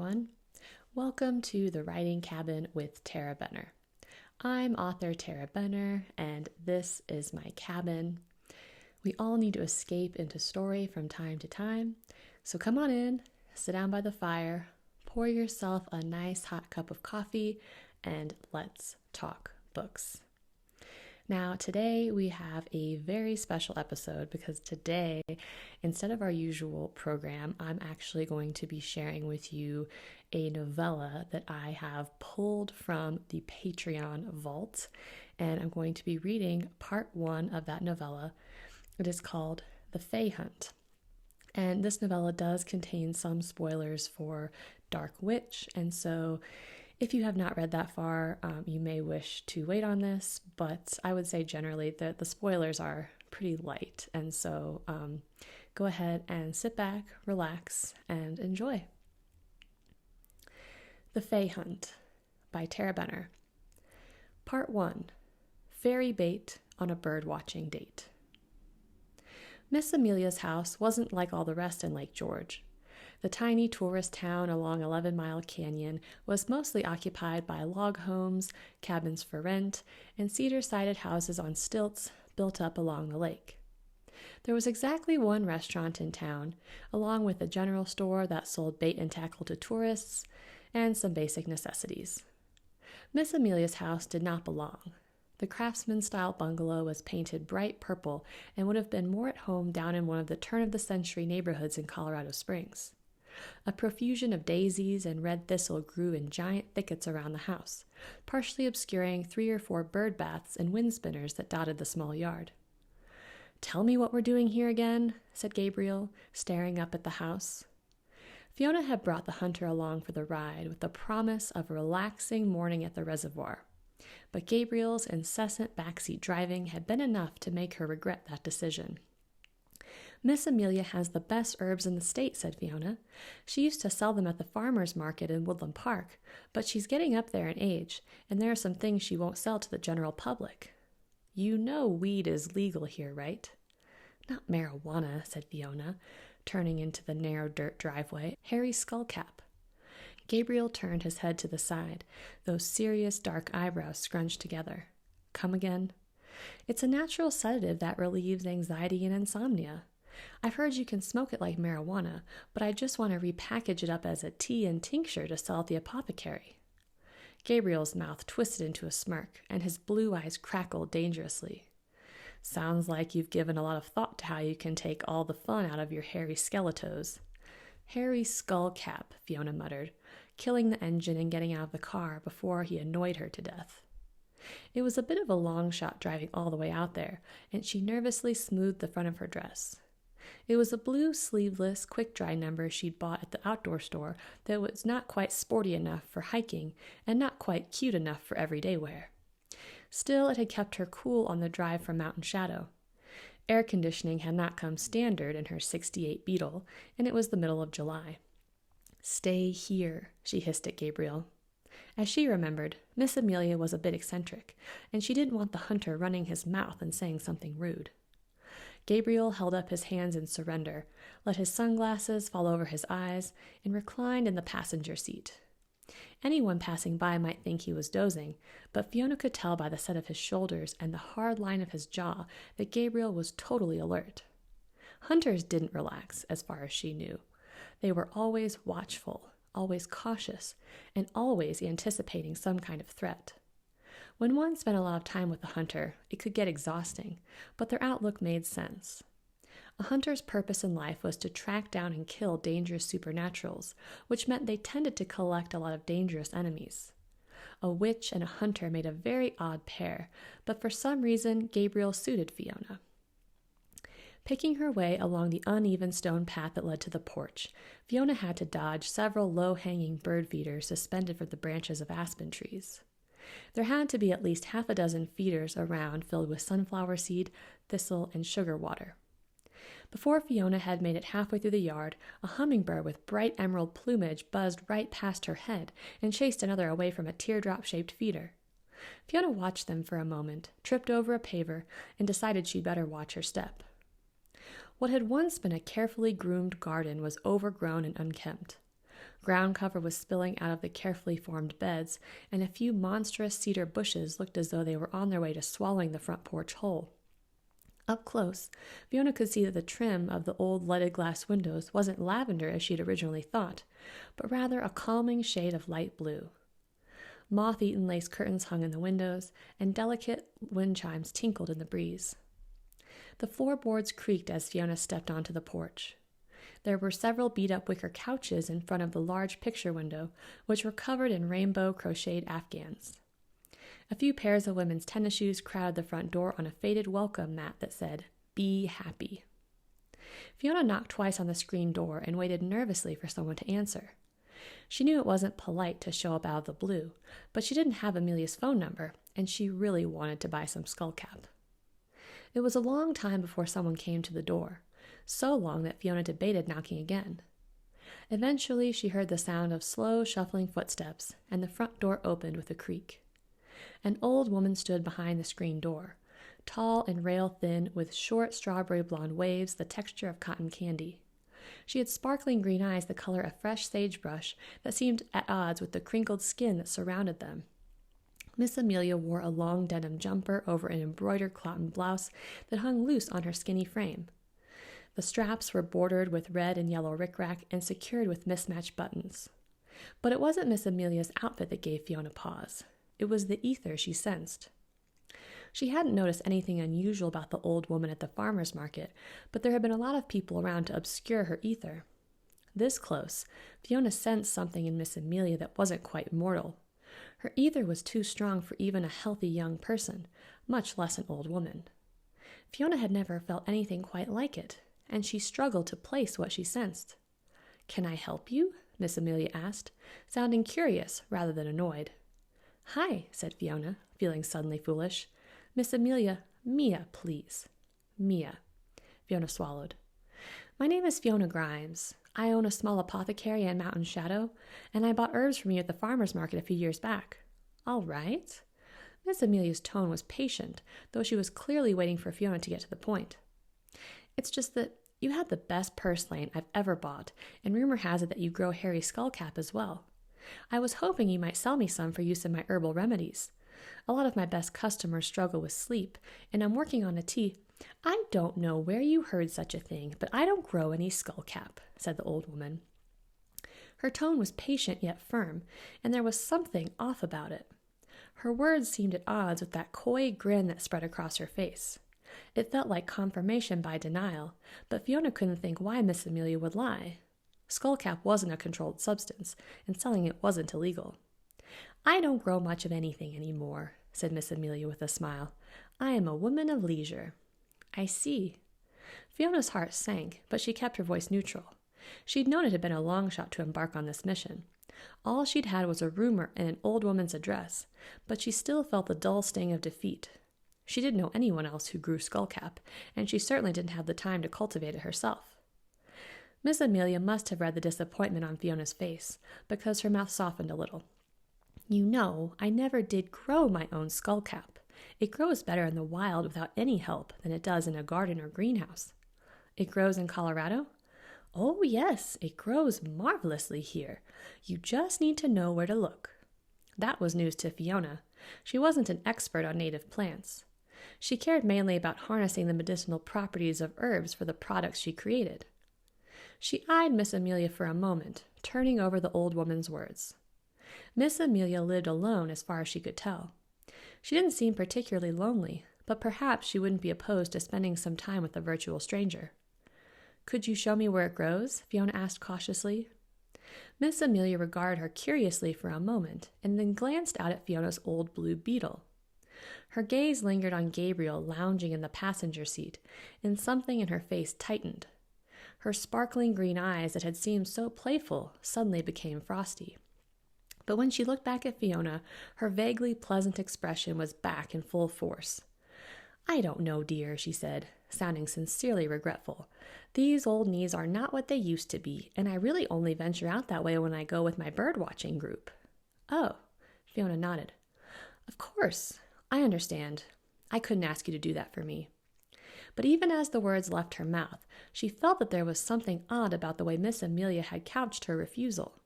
everyone. Welcome to the Writing Cabin with Tarah Benner. I'm author Tarah Benner, and this is my cabin. We all need to escape into story from time to time, so come on in, sit down by the fire, pour yourself a nice hot cup of coffee, and let's talk books. Now, today we have a very special episode because today, instead of our usual program, I'm actually going to be sharing with you a novella that I have pulled from the Patreon vault, and I'm going to be reading part 1 of that novella. It is called The Fae Hunt, and this novella does contain some spoilers for Dark Witch, and so if you have not read that far, you may wish to wait on this, but I would say generally that the spoilers are pretty light, and so go ahead and sit back, relax, and enjoy. The Fae Hunt by Tarah Benner. Part 1. Fairy Bait on a Bird-Watching Date. Miss Amelia's house wasn't like all the rest in Lake George. The tiny tourist town along 11 Mile Canyon was mostly occupied by log homes, cabins for rent, and cedar-sided houses on stilts built up along the lake. There was exactly one restaurant in town, along with a general store that sold bait and tackle to tourists, and some basic necessities. Miss Amelia's house did not belong. The craftsman-style bungalow was painted bright purple and would have been more at home down in one of the turn-of-the-century neighborhoods in Colorado Springs. A profusion of daisies and red thistle grew in giant thickets around the house, partially obscuring 3 or 4 bird baths and wind spinners that dotted the small yard. "Tell me what we're doing here again," said Gabriel, staring up at the house. Fiona had brought the hunter along for the ride with the promise of a relaxing morning at the reservoir, but Gabriel's incessant backseat driving had been enough to make her regret that decision. "Miss Amelia has the best herbs in the state," said Fiona. "She used to sell them at the farmer's market in Woodland Park, but she's getting up there in age, and there are some things she won't sell to the general public. You know weed is legal here, right?" "Not marijuana," said Fiona, turning into the narrow dirt driveway, hairy skullcap. Gabriel turned his head to the side, those serious dark eyebrows scrunched together. "Come again?" "It's a natural sedative that relieves anxiety and insomnia. I've heard you can smoke it like marijuana, but I just want to repackage it up as a tea and tincture to sell at the apothecary." Gabriel's mouth twisted into a smirk, and his blue eyes crackled dangerously. "Sounds like you've given a lot of thought to how you can take all the fun out of your hairy skeletos." "Hairy skullcap," Fiona muttered, killing the engine and getting out of the car before he annoyed her to death. It was a bit of a long shot driving all the way out there, and she nervously smoothed the front of her dress. It was a blue sleeveless quick-dry number she'd bought at the outdoor store that was not quite sporty enough for hiking and not quite cute enough for everyday wear. Still, it had kept her cool on the drive from Mountain Shadow. Air conditioning had not come standard in her '68 Beetle, and it was the middle of July. "Stay here," she hissed at Gabriel. As she remembered, Miss Amelia was a bit eccentric, and she didn't want the hunter running his mouth and saying something rude. Gabriel held up his hands in surrender, let his sunglasses fall over his eyes, and reclined in the passenger seat. Anyone passing by might think he was dozing, but Fiona could tell by the set of his shoulders and the hard line of his jaw that Gabriel was totally alert. Hunters didn't relax, as far as she knew. They were always watchful, always cautious, and always anticipating some kind of threat. When one spent a lot of time with a hunter, it could get exhausting, but their outlook made sense. A hunter's purpose in life was to track down and kill dangerous supernaturals, which meant they tended to collect a lot of dangerous enemies. A witch and a hunter made a very odd pair, but for some reason Gabriel suited Fiona. Picking her way along the uneven stone path that led to the porch, Fiona had to dodge several low-hanging bird feeders suspended from the branches of aspen trees. There had to be at least half a dozen feeders around filled with sunflower seed, thistle, and sugar water. Before Fiona had made it halfway through the yard, a hummingbird with bright emerald plumage buzzed right past her head and chased another away from a teardrop-shaped feeder. Fiona watched them for a moment, tripped over a paver, and decided she'd better watch her step. What had once been a carefully groomed garden was overgrown and unkempt. Ground cover was spilling out of the carefully formed beds, and a few monstrous cedar bushes looked as though they were on their way to swallowing the front porch whole. Up close, Fiona could see that the trim of the old leaded glass windows wasn't lavender as she'd originally thought, but rather a calming shade of light blue. Moth-eaten lace curtains hung in the windows, and delicate wind chimes tinkled in the breeze. The floorboards creaked as Fiona stepped onto the porch. There were several beat-up wicker couches in front of the large picture window, which were covered in rainbow crocheted afghans. A few pairs of women's tennis shoes crowded the front door on a faded welcome mat that said, "Be happy." Fiona knocked twice on the screen door and waited nervously for someone to answer. She knew it wasn't polite to show up out of the blue, but she didn't have Amelia's phone number, and she really wanted to buy some skullcap. It was a long time before someone came to the door, so long that Fiona debated knocking again. Eventually, she heard the sound of slow, shuffling footsteps, and the front door opened with a creak. An old woman stood behind the screen door, tall and rail-thin, with short strawberry blonde waves the texture of cotton candy. She had sparkling green eyes the color of fresh sagebrush that seemed at odds with the crinkled skin that surrounded them. Miss Amelia wore a long denim jumper over an embroidered cotton blouse that hung loose on her skinny frame. The straps were bordered with red and yellow rickrack and secured with mismatched buttons. But it wasn't Miss Amelia's outfit that gave Fiona pause. It was the ether she sensed. She hadn't noticed anything unusual about the old woman at the farmer's market, but there had been a lot of people around to obscure her ether. This close, Fiona sensed something in Miss Amelia that wasn't quite mortal. Her ether was too strong for even a healthy young person, much less an old woman. Fiona had never felt anything quite like it, and she struggled to place what she sensed. "Can I help you?" Miss Amelia asked, sounding curious rather than annoyed. "Hi," said Fiona, feeling suddenly foolish. "Miss Amelia, Mia, please." "Mia." Fiona swallowed. "My name is Fiona Grimes. I own a small apothecary in Mountain Shadow, and I bought herbs from you at the farmer's market a few years back." "All right." Miss Amelia's tone was patient, though she was clearly waiting for Fiona to get to the point. "It's just that you had the best purslane I've ever bought, and rumor has it that you grow hairy skullcap as well. I was hoping you might sell me some for use in my herbal remedies. A lot of my best customers struggle with sleep, and I'm working on a tea—" "I don't know where you heard such a thing, but I don't grow any skullcap," said the old woman. Her tone was patient yet firm, and there was something off about it. Her words seemed at odds with that coy grin that spread across her face. It felt like confirmation by denial, but Fiona couldn't think why Miss Amelia would lie. Skullcap wasn't a controlled substance, and selling it wasn't illegal. "I don't grow much of anything anymore," said Miss Amelia with a smile. "I am a woman of leisure." "I see." Fiona's heart sank, but she kept her voice neutral. She'd known it had been a long shot to embark on this mission. All she'd had was a rumor and an old woman's address, but she still felt the dull sting of defeat. She didn't know anyone else who grew skullcap, and she certainly didn't have the time to cultivate it herself. Miss Amelia must have read the disappointment on Fiona's face, because her mouth softened a little. "You know, I never did grow my own skullcap. It grows better in the wild without any help than it does in a garden or greenhouse." "It grows in Colorado?" "Oh, yes, it grows marvelously here. You just need to know where to look." That was news to Fiona. She wasn't an expert on native plants. She cared mainly about harnessing the medicinal properties of herbs for the products she created. She eyed Miss Amelia for a moment, turning over the old woman's words. Miss Amelia lived alone as far as she could tell. She didn't seem particularly lonely, but perhaps she wouldn't be opposed to spending some time with a virtual stranger. "Could you show me where it grows?" Fiona asked cautiously. Miss Amelia regarded her curiously for a moment, and then glanced out at Fiona's old blue beetle. Her gaze lingered on Gabriel lounging in the passenger seat, and something in her face tightened. Her sparkling green eyes that had seemed so playful suddenly became frosty. But when she looked back at Fiona, her vaguely pleasant expression was back in full force. "I don't know, dear," she said, sounding sincerely regretful. "These old knees are not what they used to be, and I really only venture out that way when I go with my bird-watching group." "Oh," Fiona nodded. "Of course, I understand. I couldn't ask you to do that for me." But even as the words left her mouth, she felt that there was something odd about the way Miss Amelia had couched her refusal.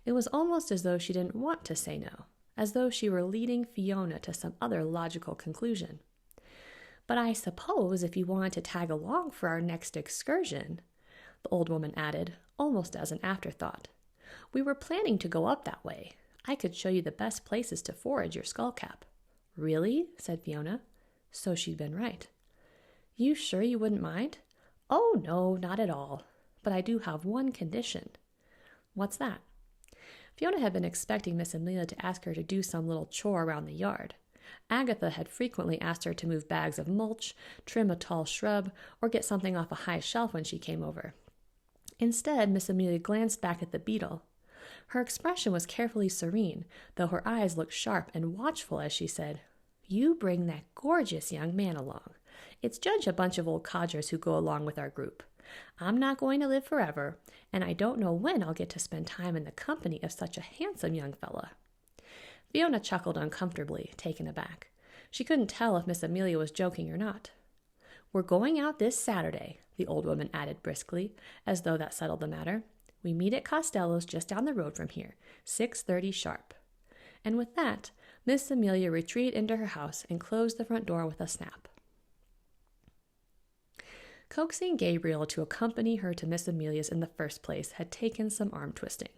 It was almost as though she didn't want to say no, as though she were leading Fiona to some other logical conclusion. "But I suppose if you wanted to tag along for our next excursion," the old woman added, almost as an afterthought. "We were planning to go up that way. I could show you the best places to forage your skullcap." "Really?" said Fiona. So she'd been right. "You sure you wouldn't mind?" "Oh, no, not at all. But I do have one condition." "What's that?" Fiona had been expecting Miss Amelia to ask her to do some little chore around the yard. Agatha had frequently asked her to move bags of mulch, trim a tall shrub, or get something off a high shelf when she came over. Instead, Miss Amelia glanced back at the beetle. Her expression was carefully serene, though her eyes looked sharp and watchful as she said, "You bring that gorgeous young man along. It's just a bunch of old codgers who go along with our group. I'm not going to live forever, and I don't know when I'll get to spend time in the company of such a handsome young fella." Fiona chuckled uncomfortably, taken aback. She couldn't tell if Miss Amelia was joking or not. "We're going out this Saturday," the old woman added briskly, as though that settled the matter. "We meet at Costello's just down the road from here, 6:30 sharp." And with that, Miss Amelia retreated into her house and closed the front door with a snap. Coaxing Gabriel to accompany her to Miss Amelia's in the first place had taken some arm twisting.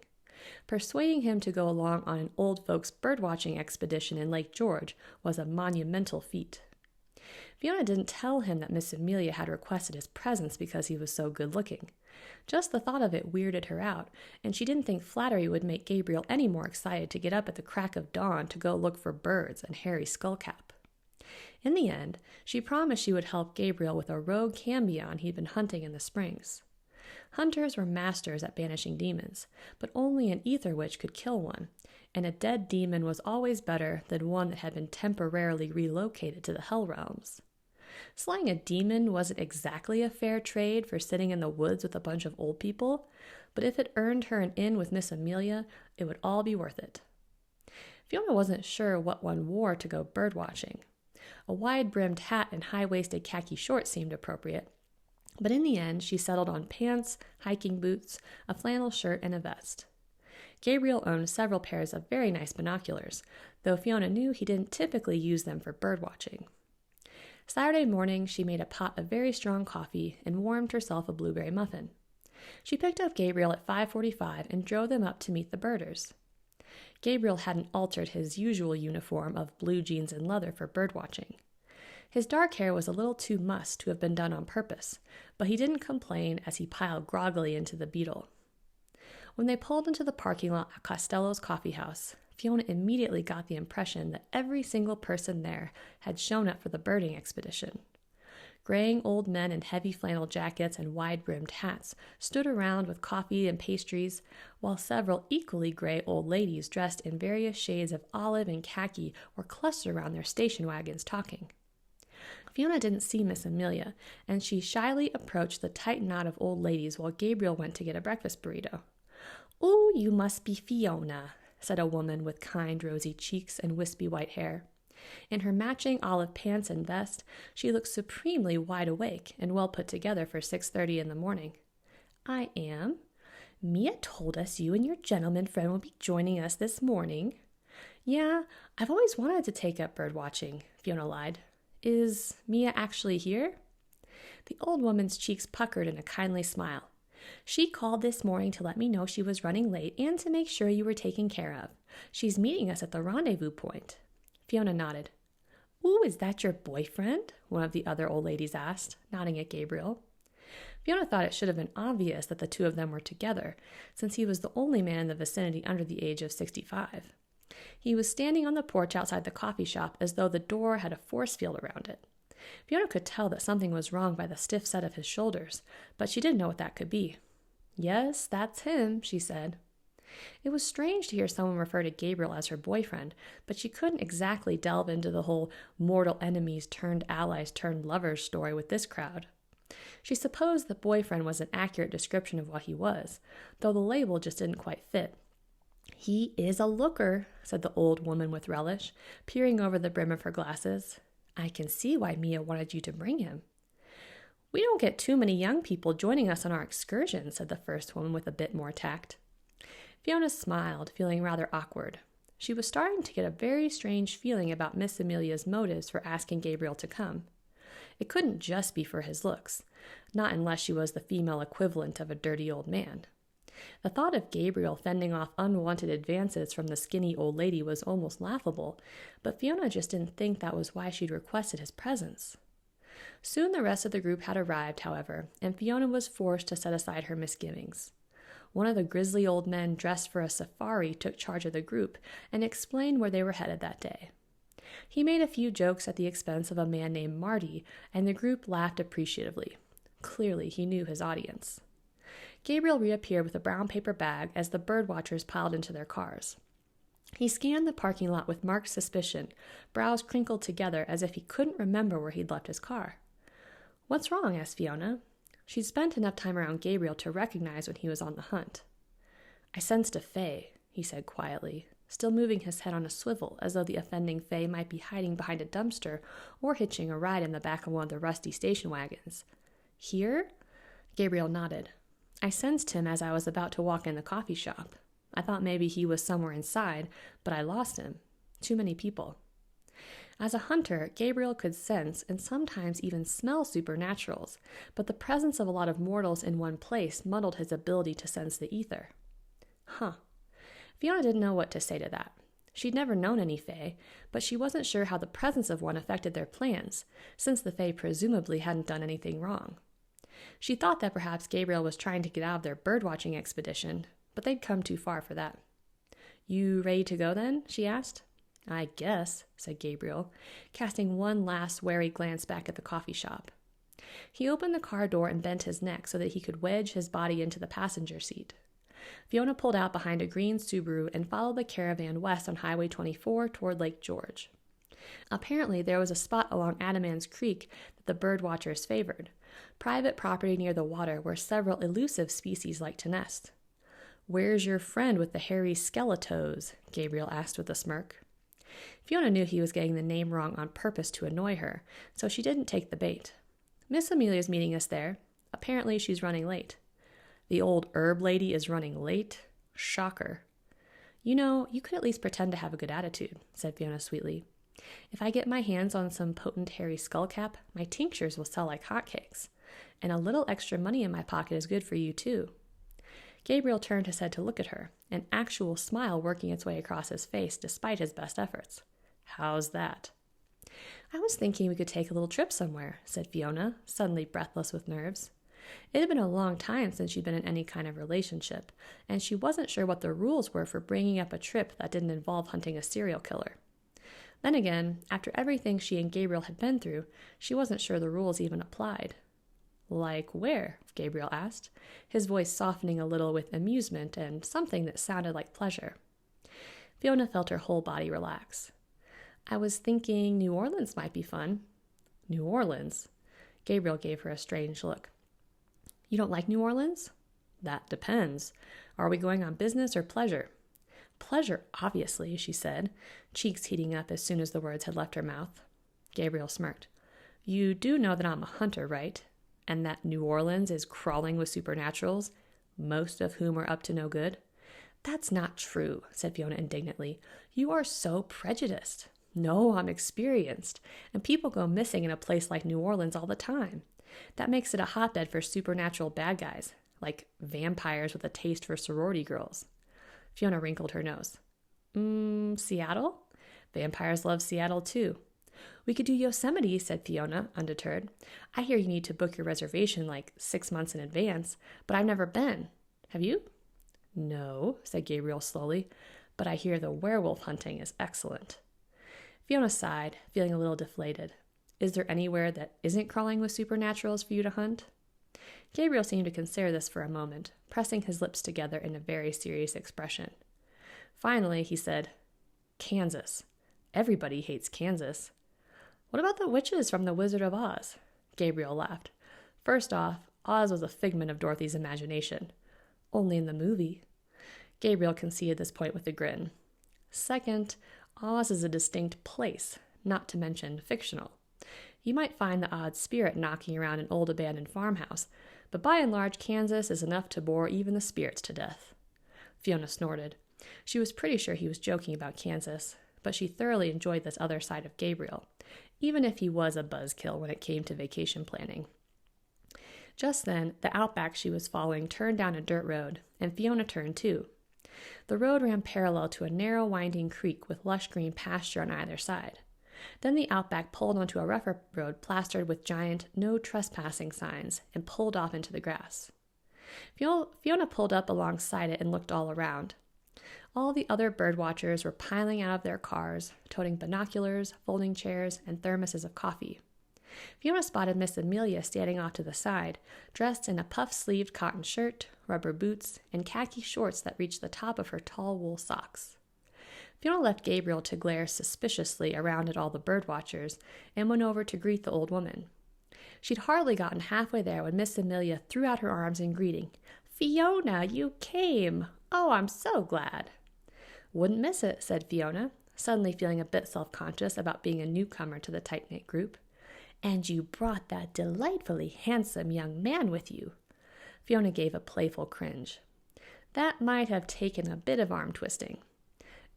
Persuading him to go along on an old folks' birdwatching expedition in Lake George was a monumental feat. Fiona didn't tell him that Miss Amelia had requested his presence because he was so good-looking. Just the thought of it weirded her out, and she didn't think flattery would make Gabriel any more excited to get up at the crack of dawn to go look for birds and Harry's skullcap. In the end, she promised she would help Gabriel with a rogue cambion he'd been hunting in the springs. Hunters were masters at banishing demons, but only an ether witch could kill one, and a dead demon was always better than one that had been temporarily relocated to the hell realms. Slaying a demon wasn't exactly a fair trade for sitting in the woods with a bunch of old people, but if it earned her an in with Miss Amelia, it would all be worth it. Fiona wasn't sure what one wore to go birdwatching. A wide-brimmed hat and high-waisted khaki shorts seemed appropriate, but in the end she settled on pants, hiking boots, a flannel shirt, and a vest. Gabriel owned several pairs of very nice binoculars, though Fiona knew he didn't typically use them for birdwatching. Saturday morning, she made a pot of very strong coffee and warmed herself a blueberry muffin. She picked up Gabriel at 5:45 and drove them up to meet the birders. Gabriel hadn't altered his usual uniform of blue jeans and leather for birdwatching. His dark hair was a little too mussed to have been done on purpose, but he didn't complain as he piled groggily into the Beetle. When they pulled into the parking lot at Costello's coffee house, Fiona immediately got the impression that every single person there had shown up for the birding expedition. Graying old men in heavy flannel jackets and wide-brimmed hats stood around with coffee and pastries, while several equally gray old ladies dressed in various shades of olive and khaki were clustered around their station wagons talking. Fiona didn't see Miss Amelia, and she shyly approached the tight knot of old ladies while Gabriel went to get a breakfast burrito. "Oh, you must be Fiona," said a woman with kind rosy cheeks and wispy white hair. In her matching olive pants and vest, she looked supremely wide awake and well put together for 6:30 in the morning. "I am. Mia told us you and your gentleman friend will be joining us this morning." "Yeah, I've always wanted to take up bird watching," Fiona lied. "Is Mia actually here?" The old woman's cheeks puckered in a kindly smile. "She called this morning to let me know she was running late and to make sure you were taken care of. She's meeting us at the rendezvous point." Fiona nodded. "Ooh, is that your boyfriend?" one of the other old ladies asked, nodding at Gabriel. Fiona thought it should have been obvious that the two of them were together, since he was the only man in the vicinity under the age of 65. He was standing on the porch outside the coffee shop as though the door had a force field around it. Fiona could tell that something was wrong by the stiff set of his shoulders, but she didn't know what that could be. "Yes, that's him," she said. It was strange to hear someone refer to Gabriel as her boyfriend, but she couldn't exactly delve into the whole mortal enemies turned allies turned lovers story with this crowd. She supposed that boyfriend was an accurate description of what he was, though the label just didn't quite fit. "He is a looker," said the old woman with relish, peering over the brim of her glasses. "I can see why Mia wanted you to bring him." "We don't get too many young people joining us on our excursions," said the first woman with a bit more tact. Fiona smiled, feeling rather awkward. She was starting to get a very strange feeling about Miss Amelia's motives for asking Gabriel to come. It couldn't just be for his looks, not unless she was the female equivalent of a dirty old man. The thought of Gabriel fending off unwanted advances from the skinny old lady was almost laughable, but Fiona just didn't think that was why she'd requested his presence. Soon the rest of the group had arrived, however, and Fiona was forced to set aside her misgivings. One of the grizzly old men dressed for a safari took charge of the group and explained where they were headed that day. He made a few jokes at the expense of a man named Marty, and the group laughed appreciatively. Clearly, he knew his audience. Gabriel reappeared with a brown paper bag as the birdwatchers piled into their cars. He scanned the parking lot with marked suspicion, brows crinkled together as if he couldn't remember where he'd left his car. "What's wrong?" asked Fiona. She'd spent enough time around Gabriel to recognize when he was on the hunt. "I sensed a fae," he said quietly, still moving his head on a swivel as though the offending fae might be hiding behind a dumpster or hitching a ride in the back of one of the rusty station wagons. "Here?" Gabriel nodded. "I sensed him as I was about to walk in the coffee shop. I thought maybe he was somewhere inside, but I lost him. Too many people." As a hunter, Gabriel could sense and sometimes even smell supernaturals, but the presence of a lot of mortals in one place muddled his ability to sense the ether. Huh. Fiona didn't know what to say to that. She'd never known any fae, but she wasn't sure how the presence of one affected their plans, since the fae presumably hadn't done anything wrong. She thought that perhaps Gabriel was trying to get out of their birdwatching expedition, but they'd come too far for that. "You ready to go then?" she asked. "I guess," said Gabriel, casting one last wary glance back at the coffee shop. He opened the car door and bent his neck so that he could wedge his body into the passenger seat. Fiona pulled out behind a green Subaru and followed the caravan west on Highway 24 toward Lake George. Apparently, there was a spot along Adamans Creek that the birdwatchers favored, private property near the water where several elusive species like to nest. "Where's your friend with the hairy skeletos?" Gabriel asked with a smirk. Fiona knew he was getting the name wrong on purpose to annoy her, so she didn't take the bait. "Miss Amelia's meeting us there. Apparently she's running late." "The old herb lady is running late? Shocker." "You know, you could at least pretend to have a good attitude," said Fiona sweetly. "If I get my hands on some potent hairy skullcap, my tinctures will sell like hotcakes. And a little extra money in my pocket is good for you, too." Gabriel turned his head to look at her, an actual smile working its way across his face despite his best efforts. "How's that?" "I was thinking we could take a little trip somewhere," said Fiona, suddenly breathless with nerves. It had been a long time since she'd been in any kind of relationship, and she wasn't sure what the rules were for bringing up a trip that didn't involve hunting a serial killer. Then again, after everything she and Gabriel had been through, she wasn't sure the rules even applied. "Like where?" Gabriel asked, his voice softening a little with amusement and something that sounded like pleasure. Fiona felt her whole body relax. "I was thinking New Orleans might be fun." "New Orleans?" Gabriel gave her a strange look. "You don't like New Orleans?" "That depends. Are we going on business or pleasure?" "Pleasure, obviously," she said, cheeks heating up as soon as the words had left her mouth. Gabriel smirked. "You do know that I'm a hunter, right? And that New Orleans is crawling with supernaturals, most of whom are up to no good?" "That's not true," said Fiona indignantly. "You are so prejudiced." "No, I'm experienced, and people go missing in a place like New Orleans all the time. That makes it a hotbed for supernatural bad guys, like vampires with a taste for sorority girls." Fiona wrinkled her nose. Seattle? Vampires love Seattle, too." "We could do Yosemite," said Fiona, undeterred. "I hear you need to book your reservation like 6 months in advance, but I've never been. Have you?" "No," said Gabriel slowly, "but I hear the werewolf hunting is excellent." Fiona sighed, feeling a little deflated. "Is there anywhere that isn't crawling with supernaturals for you to hunt?" Gabriel seemed to consider this for a moment, pressing his lips together in a very serious expression. Finally, he said, "Kansas. Everybody hates Kansas." "What about the witches from The Wizard of Oz?" Gabriel laughed. "First off, Oz was a figment of Dorothy's imagination. Only in the movie." Gabriel conceded this point with a grin. "Second, Oz is a distinct place, not to mention fictional. You might find the odd spirit knocking around an old abandoned farmhouse, but by and large Kansas is enough to bore even the spirits to death." Fiona snorted. She was pretty sure he was joking about Kansas, but she thoroughly enjoyed this other side of Gabriel, even if he was a buzzkill when it came to vacation planning. Just then, the outback she was following turned down a dirt road, and Fiona turned too. The road ran parallel to a narrow, winding creek with lush green pasture on either side. Then the outback pulled onto a rougher road plastered with giant "no trespassing" signs and pulled off into the grass. Fiona pulled up alongside it and looked all around. All the other bird watchers were piling out of their cars, toting binoculars, folding chairs, and thermoses of coffee. Fiona spotted Miss Amelia standing off to the side, dressed in a puff-sleeved cotton shirt, rubber boots, and khaki shorts that reached the top of her tall wool socks. Fiona left Gabriel to glare suspiciously around at all the bird watchers and went over to greet the old woman. She'd hardly gotten halfway there when Miss Amelia threw out her arms in greeting. "Fiona, you came! Oh, I'm so glad!" "Wouldn't miss it," said Fiona, suddenly feeling a bit self-conscious about being a newcomer to the tight-knit group. "And you brought that delightfully handsome young man with you." Fiona gave a playful cringe. "That might have taken a bit of arm twisting."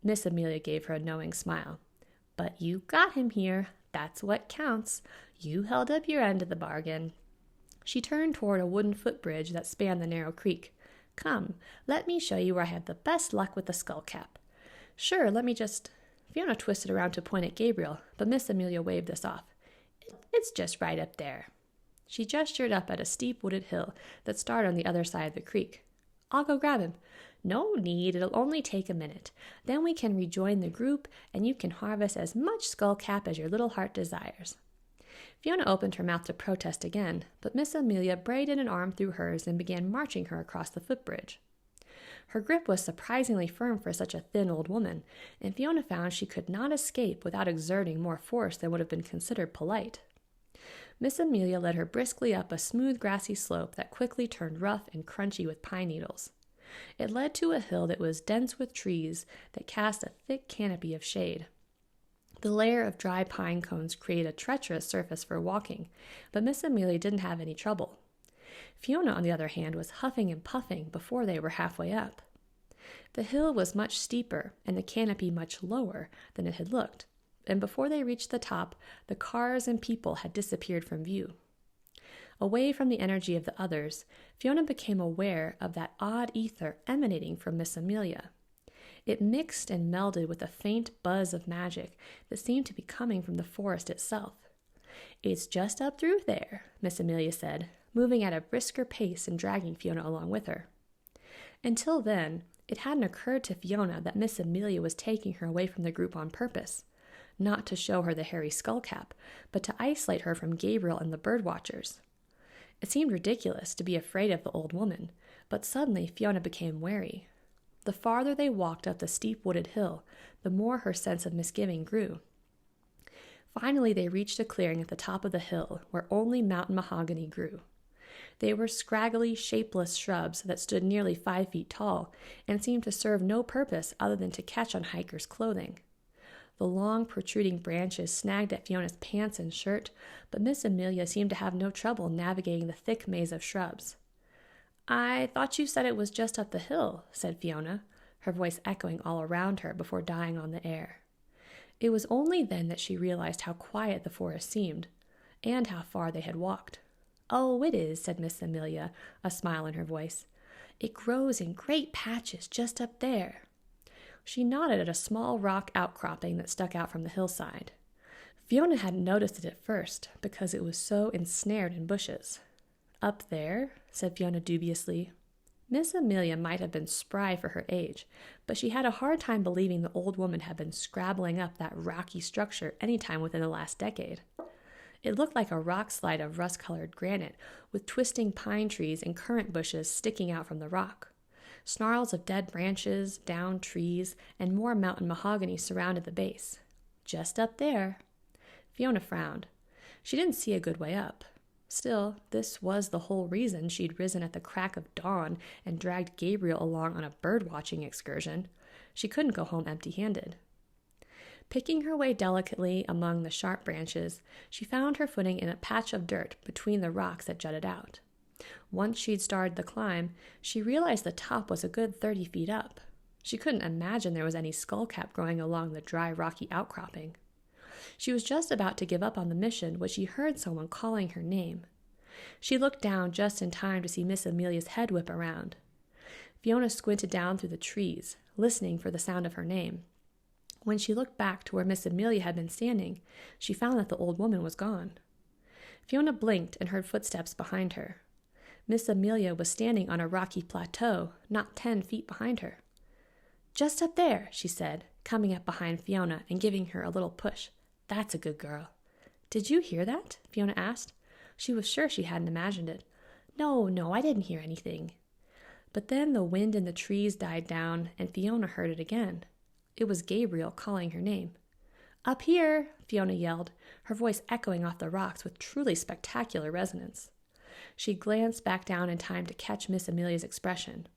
Miss Amelia gave her a knowing smile. "But you got him here. That's what counts. You held up your end of the bargain." She turned toward a wooden footbridge that spanned the narrow creek. "Come, let me show you where I have the best luck with the skullcap." "Sure, let me just—" Fiona twisted around to point at Gabriel, but Miss Amelia waved this off. "It's just right up there." She gestured up at a steep wooded hill that started on the other side of the creek. "I'll go grab him." "No need, it'll only take a minute. Then we can rejoin the group, and you can harvest as much skullcap as your little heart desires." Fiona opened her mouth to protest again, but Miss Amelia braided an arm through hers and began marching her across the footbridge. Her grip was surprisingly firm for such a thin old woman, and Fiona found she could not escape without exerting more force than would have been considered polite. Miss Amelia led her briskly up a smooth grassy slope that quickly turned rough and crunchy with pine needles. It led to a hill that was dense with trees that cast a thick canopy of shade. The layer of dry pine cones created a treacherous surface for walking, but Miss Amelia didn't have any trouble. Fiona, on the other hand, was huffing and puffing before they were halfway up. The hill was much steeper and the canopy much lower than it had looked, and before they reached the top, the cars and people had disappeared from view. Away from the energy of the others, Fiona became aware of that odd ether emanating from Miss Amelia. It mixed and melded with a faint buzz of magic that seemed to be coming from the forest itself. "It's just up through there," Miss Amelia said, moving at a brisker pace and dragging Fiona along with her. Until then, it hadn't occurred to Fiona that Miss Amelia was taking her away from the group on purpose, not to show her the hairy skullcap, but to isolate her from Gabriel and the bird watchers. It seemed ridiculous to be afraid of the old woman, but suddenly Fiona became wary. The farther they walked up the steep wooded hill, the more her sense of misgiving grew. Finally, they reached a clearing at the top of the hill where only mountain mahogany grew. They were scraggly, shapeless shrubs that stood nearly 5 feet tall and seemed to serve no purpose other than to catch on hikers' clothing. The long, protruding branches snagged at Fiona's pants and shirt, but Miss Amelia seemed to have no trouble navigating the thick maze of shrubs. "I thought you said it was just up the hill," said Fiona, her voice echoing all around her before dying on the air. It was only then that she realized how quiet the forest seemed, and how far they had walked. "Oh, it is," said Miss Amelia, a smile in her voice. "It grows in great patches just up there." She nodded at a small rock outcropping that stuck out from the hillside. Fiona hadn't noticed it at first, because it was so ensnared in bushes. "Up there?" said Fiona dubiously. Miss Amelia might have been spry for her age, but she had a hard time believing the old woman had been scrabbling up that rocky structure any time within the last decade. It looked like a rock slide of rust-colored granite, with twisting pine trees and currant bushes sticking out from the rock. Snarls of dead branches, downed trees, and more mountain mahogany surrounded the base. "Just up there." Fiona frowned. She didn't see a good way up. Still, this was the whole reason she'd risen at the crack of dawn and dragged Gabriel along on a bird-watching excursion. She couldn't go home empty-handed. Picking her way delicately among the sharp branches, she found her footing in a patch of dirt between the rocks that jutted out. Once she'd started the climb, she realized the top was a good 30 feet up. She couldn't imagine there was any skullcap growing along the dry, rocky outcropping. She was just about to give up on the mission when she heard someone calling her name. She looked down just in time to see Miss Amelia's head whip around. Fiona squinted down through the trees, listening for the sound of her name. When she looked back to where Miss Amelia had been standing, she found that the old woman was gone. Fiona blinked and heard footsteps behind her. Miss Amelia was standing on a rocky plateau, not 10 feet behind her. "Just up there," she said, coming up behind Fiona and giving her a little push. "That's a good girl." "Did you hear that?" Fiona asked. She was sure she hadn't imagined it. No, I didn't hear anything." But then the wind in the trees died down, and Fiona heard it again. It was Gabriel calling her name. "Up here," Fiona yelled, her voice echoing off the rocks with truly spectacular resonance. She glanced back down in time to catch Miss Amelia's expression.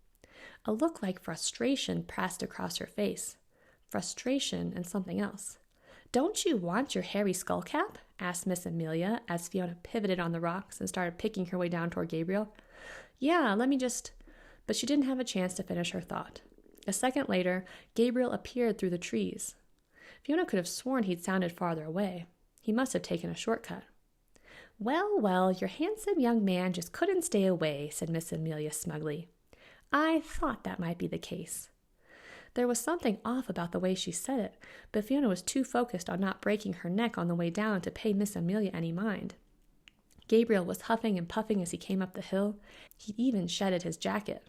A look like frustration passed across her face. Frustration and something else. "Don't you want your hairy skullcap?" asked Miss Amelia as Fiona pivoted on the rocks and started picking her way down toward Gabriel. "Yeah, let me just..." But she didn't have a chance to finish her thought. A second later, Gabriel appeared through the trees. Fiona could have sworn he'd sounded farther away. He must have taken a shortcut. Well, your handsome young man just couldn't stay away," said Miss Amelia smugly. "I thought that might be the case." There was something off about the way she said it, but Fiona was too focused on not breaking her neck on the way down to pay Miss Amelia any mind. Gabriel was huffing and puffing as he came up the hill. He'd even shedded his jacket.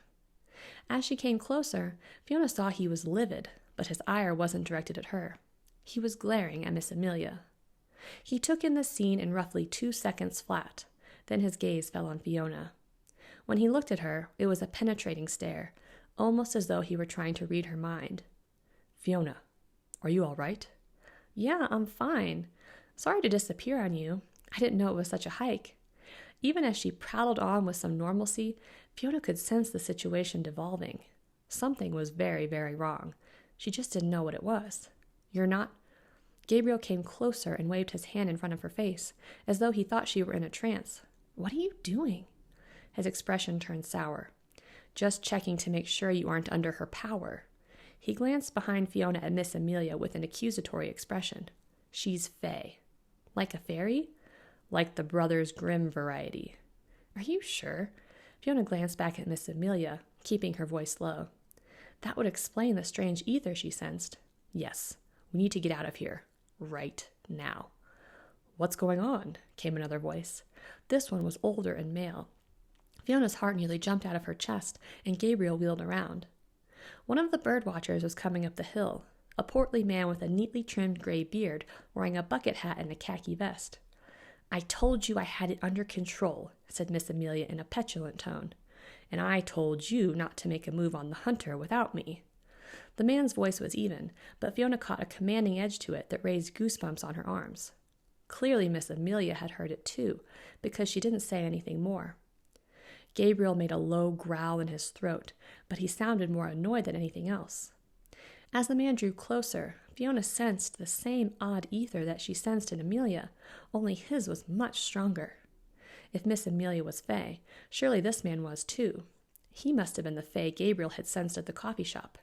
As she came closer, Fiona saw he was livid, but his ire wasn't directed at her. He was glaring at Miss Amelia. He took in the scene in roughly 2 seconds flat. Then his gaze fell on Fiona. When he looked at her, it was a penetrating stare, almost as though he were trying to read her mind. "Fiona, are you all right?" "Yeah, I'm fine. Sorry to disappear on you. I didn't know it was such a hike." Even as she prattled on with some normalcy, Fiona could sense the situation devolving. Something was very, very wrong. She just didn't know what it was. "You're not..." Gabriel came closer and waved his hand in front of her face, as though he thought she were in a trance. "What are you doing?" His expression turned sour. "Just checking to make sure you aren't under her power." He glanced behind Fiona at Miss Amelia with an accusatory expression. "She's fey." "Like a fairy?" "Like the Brothers Grimm variety." "Are you sure?" Fiona glanced back at Miss Amelia, keeping her voice low. That would explain the strange ether she sensed. "Yes, we need to get out of here. Right now." "What's going on?" came another voice. This one was older and male. Fiona's heart nearly jumped out of her chest, and Gabriel wheeled around. One of the bird watchers was coming up the hill, a portly man with a neatly trimmed gray beard, wearing a bucket hat and a khaki vest. "I told you I had it under control," said Miss Amelia in a petulant tone. "And I told you not to make a move on the hunter without me." The man's voice was even, but Fiona caught a commanding edge to it that raised goosebumps on her arms. Clearly Miss Amelia had heard it too, because she didn't say anything more. Gabriel made a low growl in his throat, but he sounded more annoyed than anything else. As the man drew closer, Fiona sensed the same odd ether that she sensed in Amelia, only his was much stronger. If Miss Amelia was fey, surely this man was too. He must have been the fey Gabriel had sensed at the coffee shop.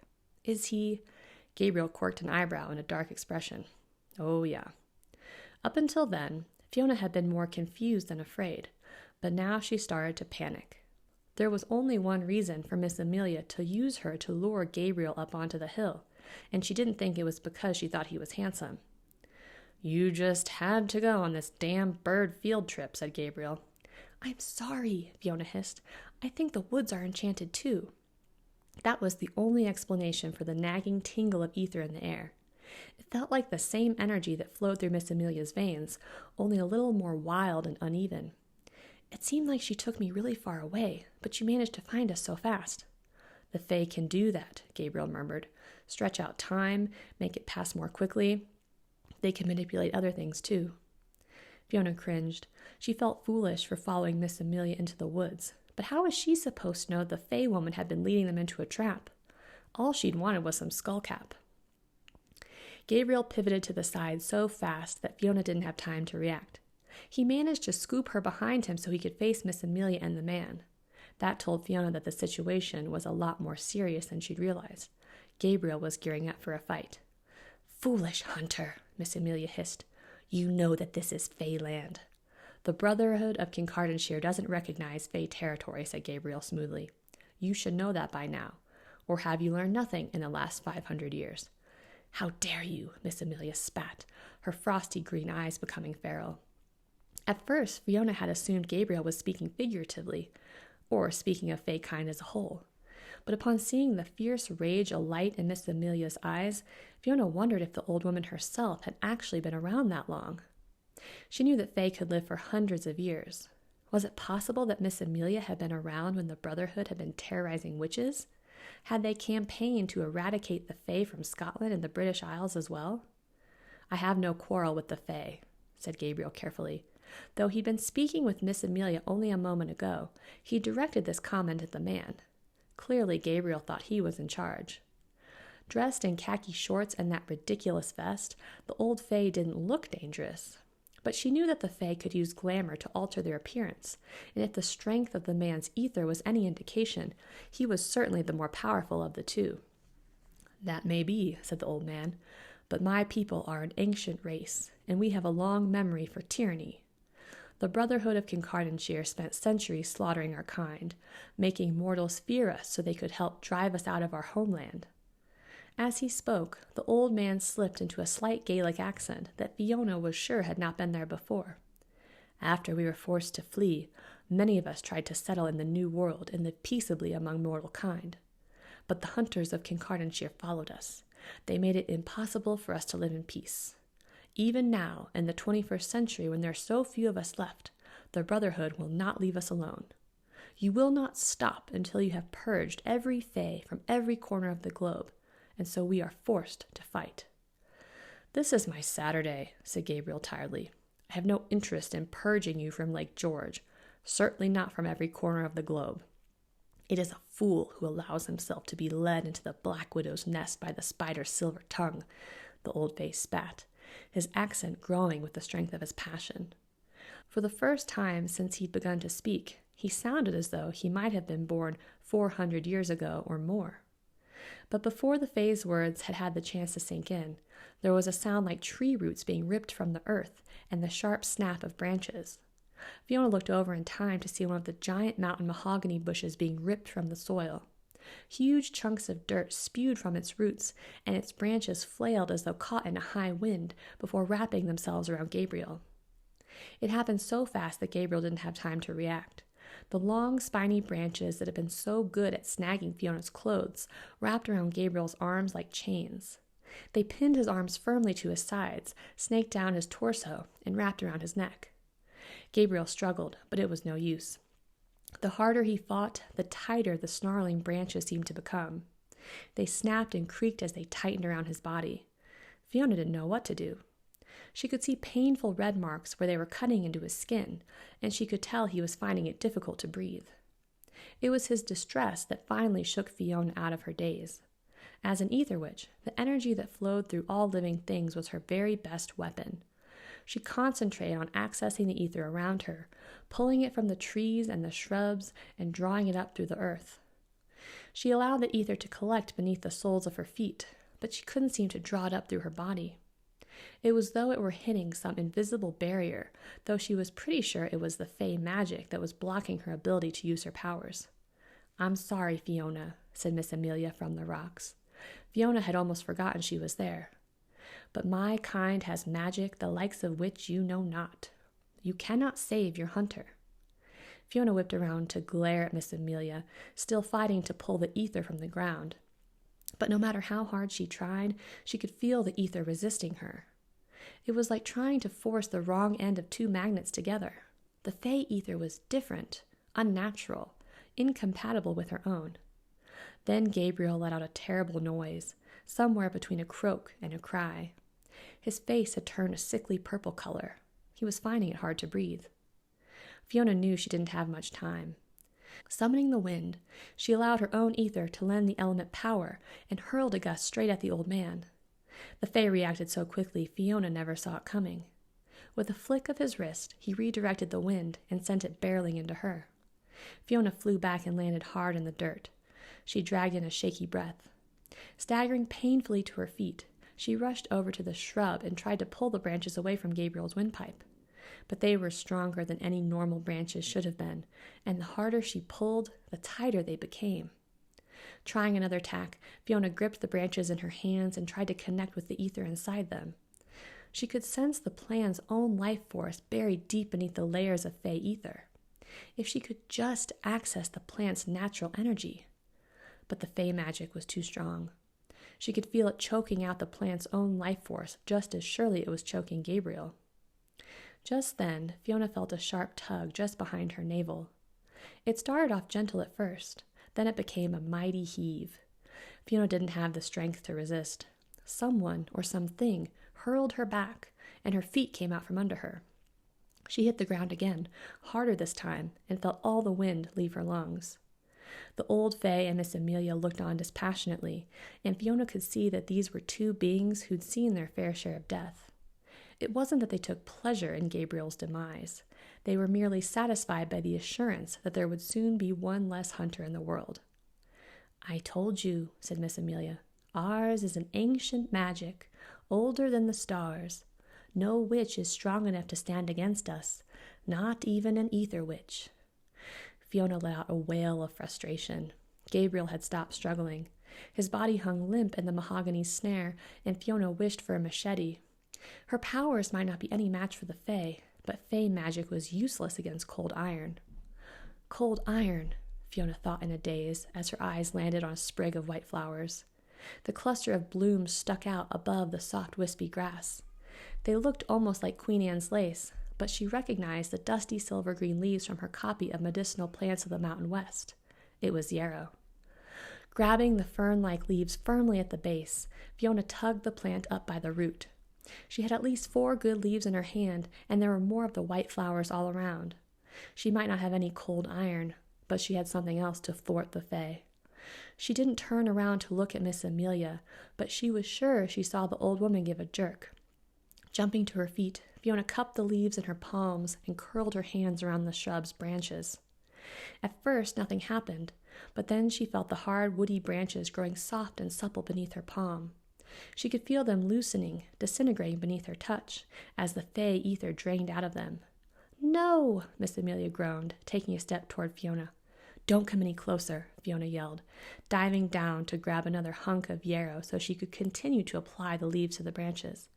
"Is he..." Gabriel quirked an eyebrow in a dark expression. "Oh, yeah." Up until then, Fiona had been more confused than afraid, but now she started to panic. There was only one reason for Miss Amelia to use her to lure Gabriel up onto the hill, and she didn't think it was because she thought he was handsome. "You just had to go on this damn bird field trip," said Gabriel. "I'm sorry," Fiona hissed. "I think the woods are enchanted too." That was the only explanation for the nagging tingle of ether in the air. It felt like the same energy that flowed through Miss Amelia's veins, only a little more wild and uneven. "It seemed like she took me really far away, but you managed to find us so fast." "The Fae can do that," Gabriel murmured. "Stretch out time, make it pass more quickly. They can manipulate other things too." Fiona cringed. She felt foolish for following Miss Amelia into the woods, but how was she supposed to know the Fae woman had been leading them into a trap? All she'd wanted was some skullcap. Gabriel pivoted to the side so fast that Fiona didn't have time to react. He managed to scoop her behind him so he could face Miss Amelia and the man. That told Fiona that the situation was a lot more serious than she'd realized. Gabriel was gearing up for a fight. "Foolish hunter," Miss Amelia hissed. "You know that this is Fey land." "The Brotherhood of Kincardineshire doesn't recognize Fey territory," said Gabriel smoothly. "You should know that by now. Or have you learned nothing in the last 500 years? "How dare you?" Miss Amelia spat, her frosty green eyes becoming feral. At first, Fiona had assumed Gabriel was speaking figuratively, or speaking of Fey kind as a whole. But upon seeing the fierce rage alight in Miss Amelia's eyes, Fiona wondered if the old woman herself had actually been around that long. She knew that Fey could live for hundreds of years. Was it possible that Miss Amelia had been around when the Brotherhood had been terrorizing witches? Had they campaigned to eradicate the Fey from Scotland and the British Isles as well? "I have no quarrel with the Fey," said Gabriel carefully. Though he'd been speaking with Miss Amelia only a moment ago, he directed this comment at the man. Clearly, Gabriel thought he was in charge. Dressed in khaki shorts and that ridiculous vest, the old Fey didn't look dangerous. But she knew that the Fey could use glamour to alter their appearance, and if the strength of the man's ether was any indication, he was certainly the more powerful of the two. "That may be," said the old man, "but my people are an ancient race, and we have a long memory for tyranny. The Brotherhood of Kincardineshire spent centuries slaughtering our kind, making mortals fear us so they could help drive us out of our homeland." As he spoke, the old man slipped into a slight Gaelic accent that Fiona was sure had not been there before. "After we were forced to flee, many of us tried to settle in the New World and live peaceably among mortal kind. But the hunters of Kincardineshire followed us. They made it impossible for us to live in peace. Even now, in the 21st century, when there are so few of us left, the Brotherhood will not leave us alone. You will not stop until you have purged every Fey from every corner of the globe, and so we are forced to fight." "This is my Saturday," said Gabriel tiredly. "I have no interest in purging you from Lake George, certainly not from every corner of the globe. It is a fool who allows himself to be led into the Black Widow's nest by the spider's silver tongue," the old Fey spat, his accent growing with the strength of his passion. For the first time since he'd begun to speak, he sounded as though he might have been born 400 years ago or more. But before the Fey's words had had the chance to sink in, there was a sound like tree roots being ripped from the earth and the sharp snap of branches. Fiona looked over in time to see one of the giant mountain mahogany bushes being ripped from the soil. Huge chunks of dirt spewed from its roots, and its branches flailed as though caught in a high wind before wrapping themselves around Gabriel. It happened so fast that Gabriel didn't have time to react. The long, spiny branches that had been so good at snagging Fiona's clothes wrapped around Gabriel's arms like chains. They pinned his arms firmly to his sides, snaked down his torso, and wrapped around his neck. Gabriel struggled, but it was no use. The harder he fought, the tighter the snarling branches seemed to become. They snapped and creaked as they tightened around his body. Fiona didn't know what to do. She could see painful red marks where they were cutting into his skin, and she could tell he was finding it difficult to breathe. It was his distress that finally shook Fiona out of her daze. As an ether witch, the energy that flowed through all living things was her very best weapon. She concentrated on accessing the ether around her, pulling it from the trees and the shrubs and drawing it up through the earth. She allowed the ether to collect beneath the soles of her feet, but she couldn't seem to draw it up through her body. It was as though it were hitting some invisible barrier, though she was pretty sure it was the Fey magic that was blocking her ability to use her powers. "I'm sorry, Fiona," said Miss Amelia from the rocks. Fiona had almost forgotten she was there. "But my kind has magic the likes of which you know not. You cannot save your hunter." Fiona whipped around to glare at Miss Amelia, still fighting to pull the ether from the ground. But no matter how hard she tried, she could feel the ether resisting her. It was like trying to force the wrong end of two magnets together. The Fey ether was different, unnatural, incompatible with her own. Then Gabriel let out a terrible noise, somewhere between a croak and a cry. His face had turned a sickly purple color. He was finding it hard to breathe. Fiona knew she didn't have much time. Summoning the wind, she allowed her own ether to lend the element power and hurled a gust straight at the old man. The Fey reacted so quickly Fiona never saw it coming. With a flick of his wrist, he redirected the wind and sent it barreling into her. Fiona flew back and landed hard in the dirt. She dragged in a shaky breath. Staggering painfully to her feet, she rushed over to the shrub and tried to pull the branches away from Gabriel's windpipe. But they were stronger than any normal branches should have been, and the harder she pulled, the tighter they became. Trying another tack, Fiona gripped the branches in her hands and tried to connect with the ether inside them. She could sense the plant's own life force buried deep beneath the layers of fey ether. If she could just access the plant's natural energy. But the fey magic was too strong. She could feel it choking out the plant's own life force just as surely it was choking Gabriel. Just then, Fiona felt a sharp tug just behind her navel. It started off gentle at first, then it became a mighty heave. Fiona didn't have the strength to resist. Someone or something hurled her back, and her feet came out from under her. She hit the ground again, harder this time, and felt all the wind leave her lungs. The old Fae and Miss Amelia looked on dispassionately, and Fiona could see that these were two beings who'd seen their fair share of death. It wasn't that they took pleasure in Gabriel's demise. They were merely satisfied by the assurance that there would soon be one less hunter in the world. "I told you," said Miss Amelia. "Ours is an ancient magic, older than the stars. No witch is strong enough to stand against us, not even an ether witch." Fiona let out a wail of frustration. Gabriel had stopped struggling. His body hung limp in the mahogany snare, and Fiona wished for a machete. Her powers might not be any match for the Fae, but Fae magic was useless against cold iron. Cold iron, Fiona thought in a daze as her eyes landed on a sprig of white flowers. The cluster of blooms stuck out above the soft wispy grass. They looked almost like Queen Anne's lace, but she recognized the dusty silver-green leaves from her copy of Medicinal Plants of the Mountain West. It was yarrow. Grabbing the fern-like leaves firmly at the base, Fiona tugged the plant up by the root. She had at least 4 good leaves in her hand, and there were more of the white flowers all around. She might not have any cold iron, but she had something else to thwart the Fae. She didn't turn around to look at Miss Amelia, but she was sure she saw the old woman give a jerk. Jumping to her feet, Fiona cupped the leaves in her palms and curled her hands around the shrub's branches. At first, nothing happened, but then she felt the hard, woody branches growing soft and supple beneath her palm. She could feel them loosening, disintegrating beneath her touch, as the Fae ether drained out of them. "No!" Miss Amelia groaned, taking a step toward Fiona. "Don't come any closer," Fiona yelled, diving down to grab another hunk of yarrow so she could continue to apply the leaves to the branches.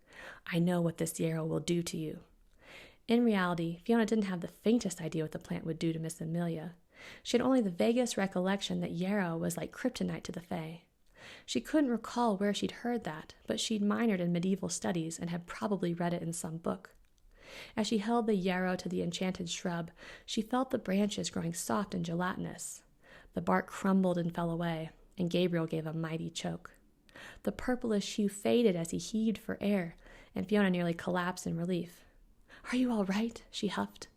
"I know what this yarrow will do to you." In reality, Fiona didn't have the faintest idea what the plant would do to Miss Amelia. She had only the vaguest recollection that yarrow was like kryptonite to the Fae. She couldn't recall where she'd heard that, but she'd minored in medieval studies and had probably read it in some book. As she held the yarrow to the enchanted shrub, she felt the branches growing soft and gelatinous. The bark crumbled and fell away, and Gabriel gave a mighty choke. The purplish hue faded as he heaved for air, and Fiona nearly collapsed in relief. "Are you all right?" she huffed.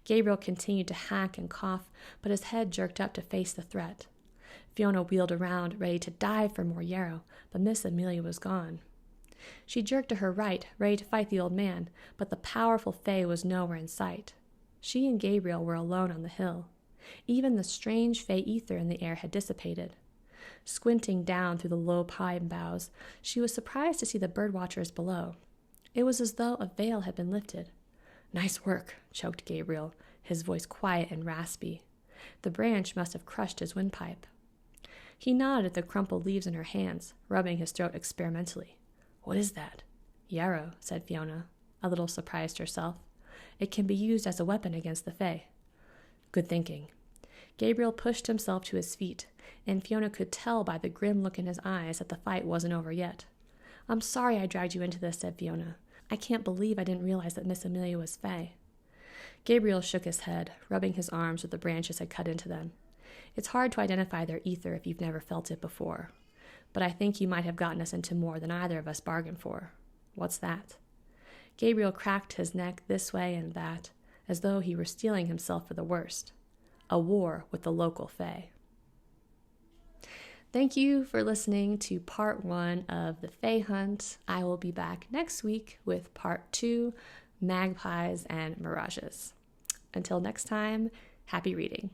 Gabriel continued to hack and cough, but his head jerked up to face the threat. Fiona wheeled around, ready to dive for more yarrow, but Miss Amelia was gone. She jerked to her right, ready to fight the old man, but the powerful Fae was nowhere in sight. She and Gabriel were alone on the hill. Even the strange Fae ether in the air had dissipated. Squinting down through the low pine boughs, she was surprised to see the birdwatchers below. It was as though a veil had been lifted. "Nice work," choked Gabriel, his voice quiet and raspy. The branch must have crushed his windpipe. He nodded at the crumpled leaves in her hands, rubbing his throat experimentally. "What is that?" "Yarrow," said Fiona, a little surprised herself. "It can be used as a weapon against the Fae." "Good thinking." Gabriel pushed himself to his feet, and Fiona could tell by the grim look in his eyes that the fight wasn't over yet. "I'm sorry I dragged you into this," said Fiona. "I can't believe I didn't realize that Miss Amelia was Fae." Gabriel shook his head, rubbing his arms where the branches had cut into them. "It's hard to identify their ether if you've never felt it before. But I think you might have gotten us into more than either of us bargained for." "What's that?" Gabriel cracked his neck this way and that, as though he were steeling himself for the worst. A war with the local Fae. Thank you for listening to part 1 of The Fae Hunt. I will be back next week with part 2, magpies, and mirages. Until next time, happy reading.